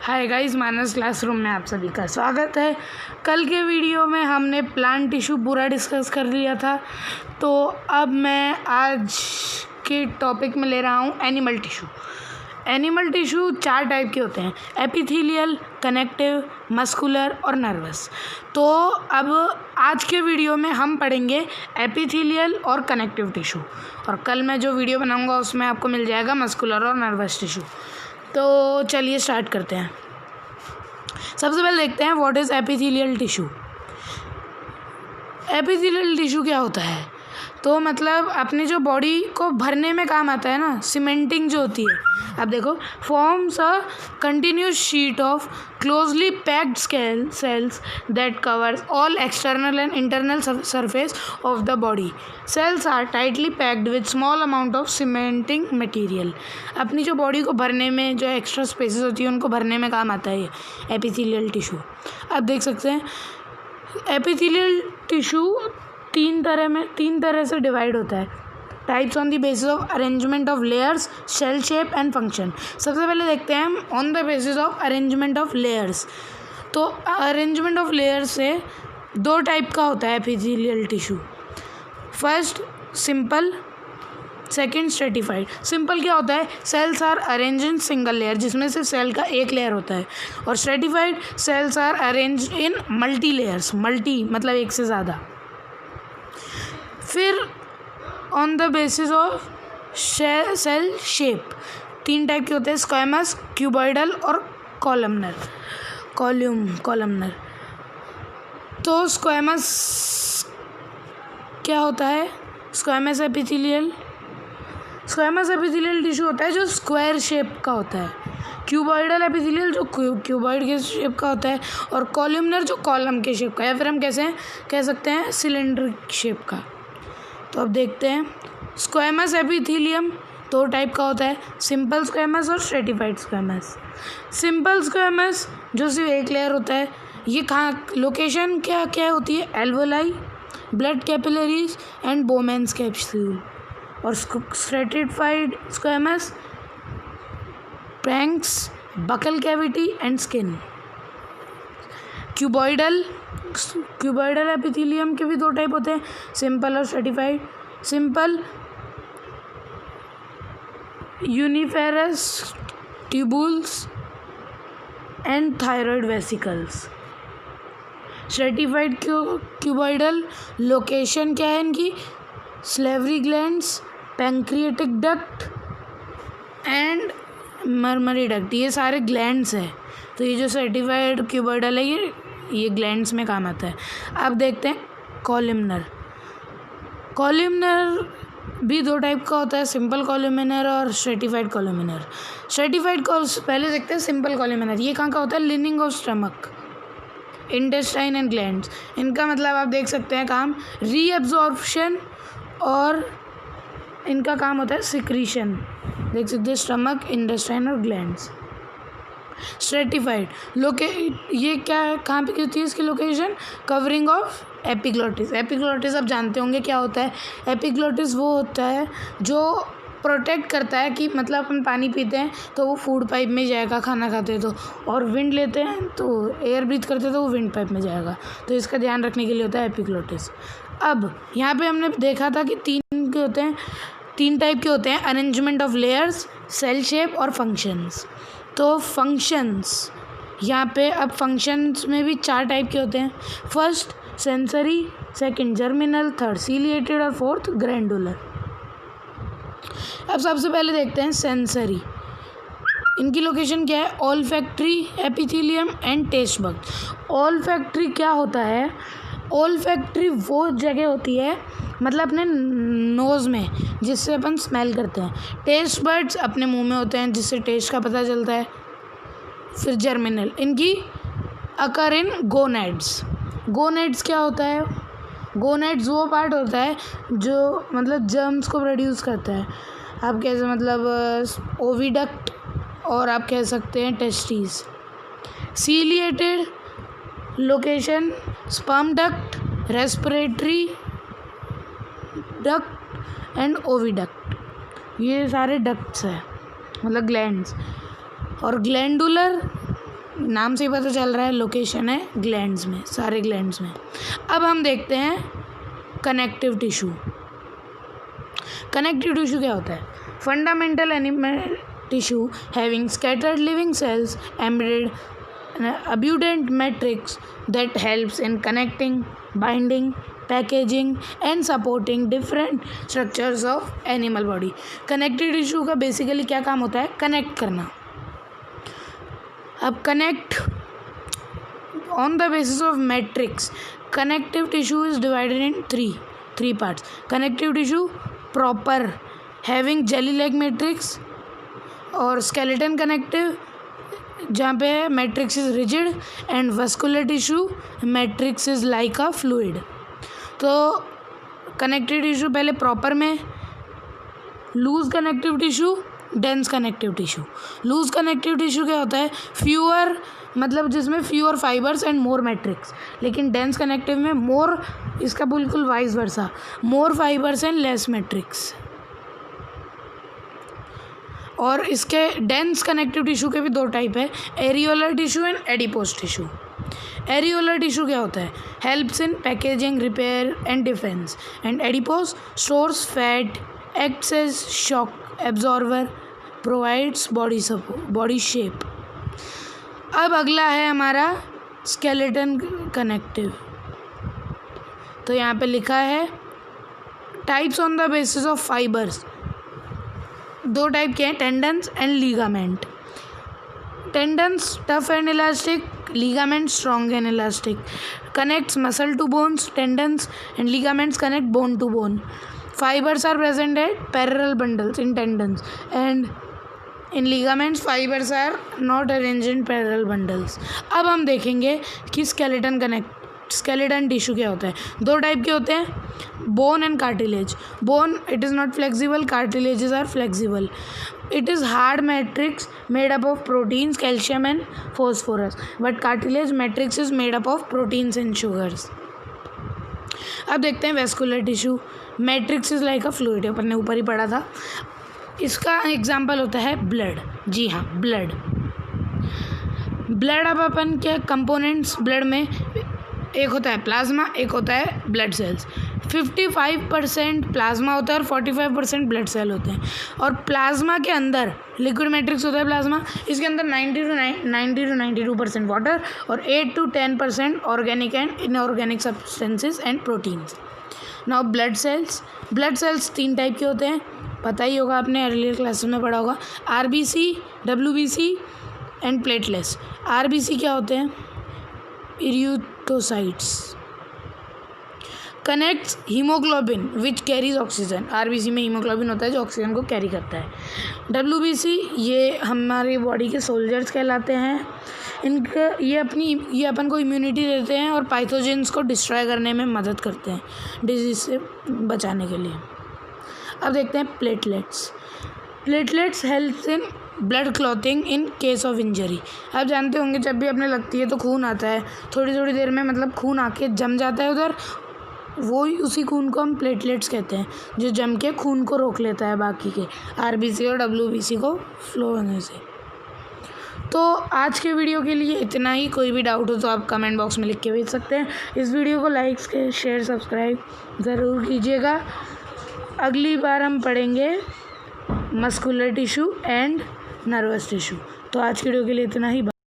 Hi guys, मानस classroom में आप सभी का स्वागत है। कल के वीडियो में हमने प्लांट टिश्यू पूरा डिस्कस कर लिया था, तो अब मैं आज के टॉपिक में ले रहा हूँ animal tissue. Animal tissue 4 type के होते हैं: एपिथेलियल, कनेक्टिव, मस्कुलर और नर्वस। तो अब आज के वीडियो में हम पढ़ेंगे एपिथेलियल और कनेक्टिव टिश्यू, और कल मैं जो वीडियो बनाऊंगा उसमें आपको मिल जाएगा मस्कुलर और नर्वस टिश्यू। तो चलिए स्टार्ट करते हैं। सबसे पहले देखते हैं what is epithelial tissue. Epithelial tissue क्या होता है? तो मतलब अपने जो बॉडी को भरने में काम आता है ना, सीमेंटिंग जो होती है। अब देखो, forms a continuous sheet of closely packed cells that covers all external and internal surface of the body. Cells are tightly packed with small amount of cementing material. अपनी जो बॉडी को भरने में जो एक्स्ट्रा स्पेसेस होती है उनको भरने में काम आता है ये एपिथेलियल टिश्यू। अब देख सकते हैं एपिथेलियल टिश्यू तीन तरह से डिवाइड होता है। Types on the basis of arrangement of layers, cell shape and function. सबसे पहले देखते हैं हम on the basis of arrangement of layers. तो अरेंजमेंट ऑफ लेयर्स से 2 टाइप का होता है epithelial tissue. First simple, second stratified. Simple क्या होता है? Cells are arrange in single layer, जिसमें से सेल का एक लेयर होता है। और stratified cells are arrange in multi layers. Multi मतलब एक से ज़्यादा। फिर on the basis of cell shape 3 type के होते हैं: स्क्वैमस, क्यूबॉइडल और कॉलमनर। तो स्क्वैमस क्या होता है? स्क्वैमस एपिथेलियल टिश्यू होता है जो स्क्वायर शेप का होता है। क्यूबॉइडल एपिथेलियल जो क्यूबॉइड के शेप का होता है, और कॉलमनर जो कॉलम के शेप का, या फिर हम कैसे कह सकते हैं सिलेंडर शेप का। तो अब देखते हैं स्क्वैमस एपिथेलियम 2 टाइप का होता है: सिंपल स्क्वैमस और स्ट्रेटिफाइड स्क्वैमस। सिंपल स्क्वैमस जो सिर्फ एक लेयर होता है, ये कहाँ लोकेशन क्या होती है? Alveoli, blood capillaries and Bowman's capsule. और stratified squamous panks, buccal cavity and skin. Cuboidal epithelium के भी 2 टाइप होते हैं: सिंपल और stratified. Simple uniferous tubules and thyroid vesicles. Stratified cuboidal location क्या है इनकी? Salivary glands, pancreatic duct and mammary duct. ये सारे ग्लैंड्स हैं। तो ये जो स्ट्रेटिफाइड क्यूबॉइडल है ये ग्लैंड्स में काम आता है। अब देखते हैं कॉलमनर भी 2 टाइप का होता है: सिंपल कॉलमनर और स्ट्रेटिफाइड कॉलमनर। पहले देखते हैं सिंपल कॉलमनर। ये कहाँ का होता है? Leaning of stomach, intestine and glands. इनका मतलब आप देख सकते हैं काम रीअब्जॉर्प्शन, और इनका काम होता है सिक्रीशन। देख सकते हैं स्टमक, इंटेस्टाइन और ग्लैंड्स। स्ट्रेटिफाइड ये क्या कहाँ पे होती है इसकी location? Covering of epiglottis. Epiglottis आप जानते होंगे क्या होता है? एपिग्लोटिस वो होता है जो प्रोटेक्ट करता है कि मतलब अपन पानी पीते हैं तो वो फूड पाइप में जाएगा, खाना खाते हैं तो, और विंड लेते हैं तो एयर ब्रीथ करते हैं तो वो विंड पाइप में जाएगा। तो इसका ध्यान रखने के लिए होता है एपिग्लोटिस। अब यहाँ पे हमने देखा था कि 3 टाइप के होते हैं: arrangement of layers, cell shape और फंक्शंस। तो फंक्शंस यहाँ पे, अब फंक्शंस में भी 4 टाइप के होते हैं: first sensory, second germinal, third ciliated और फोर्थ ग्रैंडुलर। अब सबसे पहले देखते हैं सेंसरी। इनकी लोकेशन क्या है? Olfactory epithelium and taste bud. Olfactory क्या होता है? ऑल्फैक्टरी वो जगह होती है मतलब अपने नोज़ में, जिससे अपन स्मेल करते हैं। टेस्ट बड्स अपने मुंह में होते हैं, जिससे टेस्ट का पता चलता है। फिर जर्मिनल, इनकी अकर इन गोनेड्स। गोनेड्स क्या होता है? गोनेड्स वो पार्ट होता है जो मतलब जर्म्स को प्रोड्यूस करता है। आप कैसे मतलब ओविडक्ट, और आप कह सकते हैं testis. Ciliated location sperm duct, respiratory duct and oviduct. ये सारे डक्ट्स हैं मतलब ग्लैंड्स। और ग्लैंडुलर नाम से ही पता चल रहा है लोकेशन है ग्लैंड्स में, सारे ग्लैंड्स में। अब हम देखते हैं कनेक्टिव टिश्यू। कनेक्टिव टिश्यू क्या होता है? Fundamental animal tissue having scattered living cells embedded abundant matrix that helps in connecting, binding, packaging and supporting different structures of animal body। Connective tissue का बेसिकली क्या काम होता है? कनेक्ट करना। अब connect on the basis of matrix, connective tissue is divided in three parts. Connective tissue proper having jelly like matrix, और skeleton connective जहाँ पे matrix is rigid, and vascular tissue matrix is like a fluid. तो connective tissue पहले proper में, loose connective tissue, dense connective tissue. Loose connective tissue क्या होता है? Fewer, मतलब जिसमें fewer fibres and more matrix. लेकिन डेंस कनेक्टिव में मोर, इसका बिल्कुल vice versa, more fibres and less matrix. और इसके डेंस कनेक्टिव टिश्यू के भी दो टाइप है, areolar tissue and adipose tissue. Areolar tissue क्या होता है? Helps in packaging, repair and defence, and adipose stores fat, acts as shock absorber, provides body shape. अब अगला है हमारा स्केलेटन कनेक्टिव। तो यहाँ पे लिखा है types on the basis of fibres. दो टाइप के हैं, tendons and ligament. Tendons tough and elastic, ligament strong and elastic. Connects muscle to bones, tendons and ligaments connect bone to bone. Fibres are present at parallel bundles in tendons, and in ligaments fibres are not arranged in parallel bundles. अब हम देखेंगे कि skeleton tissue क्या होता है। दो type के होते हैं, bone and cartilage. Bone it is not flexible, cartilages are flexible. It is hard matrix made up of proteins, calcium and phosphorus, but cartilage matrix is made up of proteins and sugars. अब देखते हैं vascular tissue. Matrix is like a fluid, अपन ने ऊपर ही पढ़ा था। इसका example होता है ब्लड। जी हाँ, ब्लड। अब अपन के कंपोनेंट्स ब्लड में, एक होता है प्लाज्मा, एक होता है ब्लड सेल्स। 55% प्लाज्मा होता है और 45% ब्लड सेल होते हैं। और प्लाज्मा के अंदर लिक्विड मैट्रिक्स होता है प्लाज्मा, इसके अंदर 90 to 92% वाटर और 8 to 10% organic and inorganic substances and proteins. Now blood cells 3 type के होते हैं, पता ही होगा, आपने अर्लियर क्लासेस में पढ़ा होगा, RBC, WBC and platelets. RBC क्या होते हैं? Erythrocytes. Connects haemoglobin which carries oxygen. RBC में हीमोग्लोबिन होता है जो ऑक्सीजन को कैरी करता है। WBC ये हमारी बॉडी के सोल्जर्स कहलाते हैं। इनका ये अपन को इम्यूनिटी देते हैं और पैथोजेंस को डिस्ट्रॉय करने में मदद करते हैं, डिजीज से बचाने के लिए। अब देखते हैं platelets helps in blood clotting in case of injury. आप जानते होंगे जब भी अपने लगती है तो खून आता है, थोड़ी देर में मतलब खून आके जम जाता है उधर, उसी खून को हम प्लेटलेट्स कहते हैं, जो जम के खून को रोक लेता है बाकी के RBC और WBC को फ्लो होने से। तो आज के वीडियो के लिए इतना ही। कोई भी डाउट हो तो आप कमेंट बॉक्स में लिख के भेज सकते हैं। इस वीडियो को लाइक, शेयर, सब्सक्राइब ज़रूर कीजिएगा। अगली बार हम पढ़ेंगे muscular tissue and nervous tissue. तो आज के वीडियो के लिए इतना ही।